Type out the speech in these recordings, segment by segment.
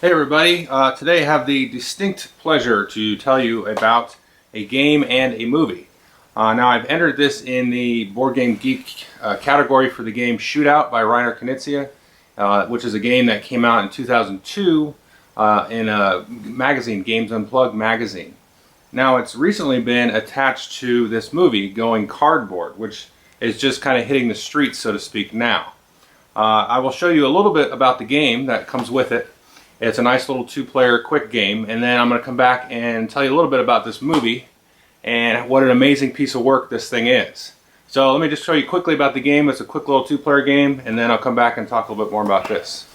Hey everybody, today I have the distinct pleasure to tell you about a game and a movie. Now I've entered this in the Board Game Geek category for the game Shootout by Reiner Knizia, which is a game that came out in 2002 in a magazine, Games Unplugged magazine. Now it's recently been attached to this movie, Going Cardboard, which is just kind of hitting the streets, so to speak, now. I will show you a little bit about the game that comes with it. It's a nice little two-player quick game, and then I'm going to come back and tell you a little bit about this movie and what an amazing piece of work this thing is. So let me just show you quickly about the game. It's a quick little two-player game, and then I'll come back and talk a little bit more about this.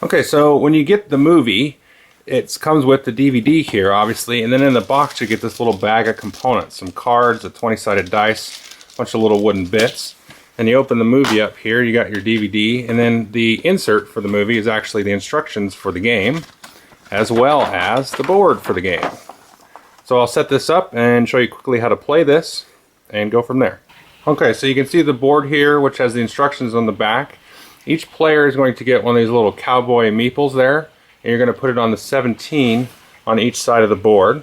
Okay, so when you get the movie, it comes with the DVD here, obviously, and then in the box you get this little bag of components, some cards, a 20-sided dice, a bunch of little wooden bits. And you open the movie up here, you got your DVD, and then the insert for the movie is actually the instructions for the game, as well as the board for the game. So I'll set this up and show you quickly how to play this, and go from there. Okay, so you can see the board here, which has the instructions on the back. Each player is going to get one of these little cowboy meeples there, and you're going to put it on the 17 on each side of the board.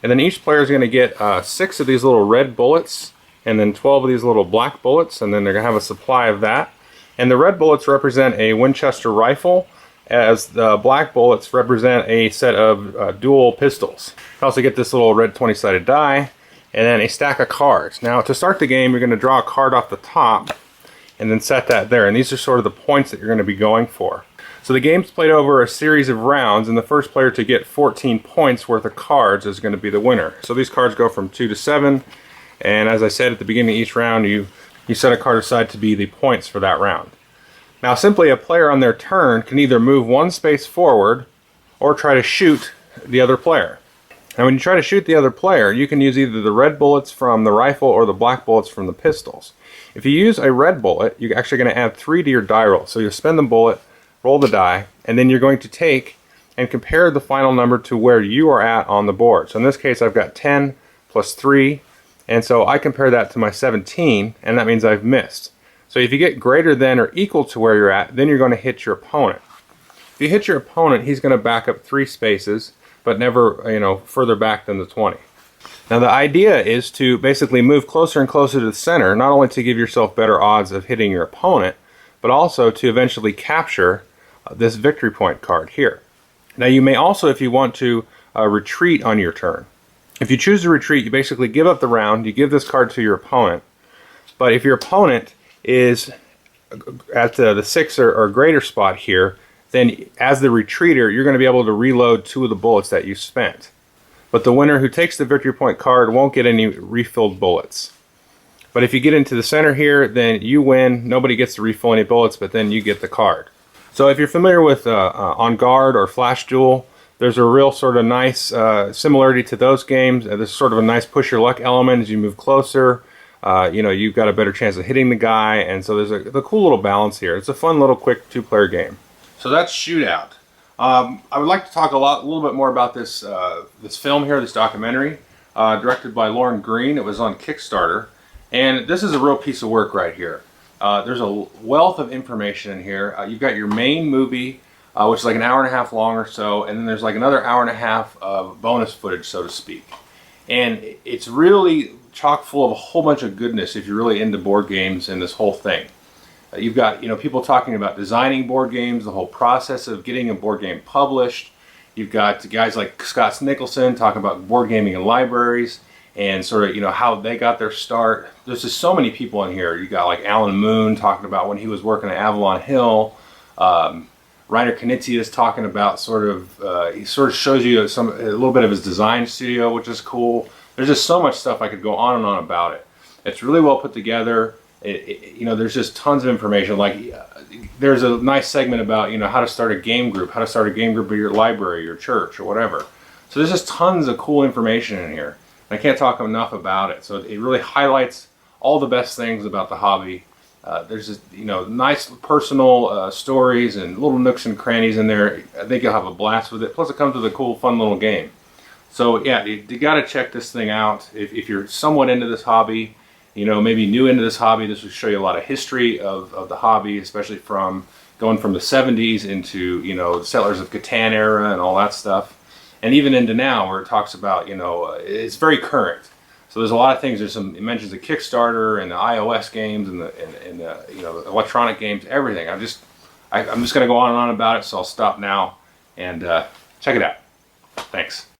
And then each player is going to get 6 of these little red bullets, and then 12 of these little black bullets, and then they're going to have a supply of that. And the red bullets represent a Winchester rifle, as the black bullets represent a set of dual pistols. You also get this little red 20-sided die, and then a stack of cards. Now to start the game, you're going to draw a card off the top, and then set that there. And these are sort of the points that you're going to be going for. So the game's played over a series of rounds, and the first player to get 14 points worth of cards is going to be the winner. So these cards go from 2 to 7. And as I said at the beginning of each round, you set a card aside to be the points for that round. Now simply a player on their turn can either move one space forward or try to shoot the other player. Now when you try to shoot the other player, you can use either the red bullets from the rifle or the black bullets from the pistols. If you use a red bullet, you're actually going to add 3 to your die roll. So you spend the bullet, roll the die, and then you're going to take and compare the final number to where you are at on the board. So in this case I've got 10 plus 3. And so I compare that to my 17, and that means I've missed. So if you get greater than or equal to where you're at, then you're going to hit your opponent. If you hit your opponent, he's going to back up 3 spaces, but never, further back than the 20. Now the idea is to basically move closer and closer to the center, not only to give yourself better odds of hitting your opponent, but also to eventually capture this victory point card here. Now you may also, if you want to, retreat on your turn. If you choose to retreat, you basically give up the round, you give this card to your opponent. But if your opponent is at the 6 or greater spot here, then as the retreater, you're going to be able to reload 2 of the bullets that you spent. But the winner who takes the victory point card won't get any refilled bullets. But if you get into the center here, then you win. Nobody gets to refill any bullets, but then you get the card. So if you're familiar with On Guard or Flash Duel, there's a real sort of nice similarity to those games. There's sort of a nice push your luck element as you move closer. You've got a better chance of hitting the guy, and so there's a cool little balance here. It's a fun little quick 2-player game. So that's Shootout. I would like to talk a little bit more about this film here, this documentary, directed by Lorne Greene. It was on Kickstarter, and this is a real piece of work right here. There's a wealth of information in here. You've got your main movie, which is like an hour and a half long or so, and then there's like another hour and a half of bonus footage, so to speak. And it's really chock full of a whole bunch of goodness if you're really into board games and this whole thing. You've got people talking about designing board games, the whole process of getting a board game published. You've got guys like Scott Nicholson talking about board gaming in libraries and sort of how they got their start. There's just so many people in here. You got like Alan Moon talking about when he was working at Avalon Hill. Reiner Knizia is talking about he sort of shows you a little bit of his design studio, which is cool. There's just so much stuff I could go on and on about it. It's really well put together. There's just tons of information. Like there's a nice segment about how to start a game group, at your library, your church, or whatever. So there's just tons of cool information in here. And I can't talk enough about it. So it really highlights all the best things about the hobby. There's just nice personal stories and little nooks and crannies in there. I think you'll have a blast with it. Plus it comes with a cool, fun little game. So yeah, you got to check this thing out if you're somewhat into this hobby. Maybe new into this hobby. This will show you a lot of history of the hobby, especially from going from the 70s into, you know, the Settlers of Catan era and all that stuff, and even into now where it talks about, you know, it's very current. So there's a lot of things. There's some, it mentions the Kickstarter and the iOS games and the you know, the electronic games, everything. I'm just going to go on and on about it, so I'll stop now and check it out. Thanks.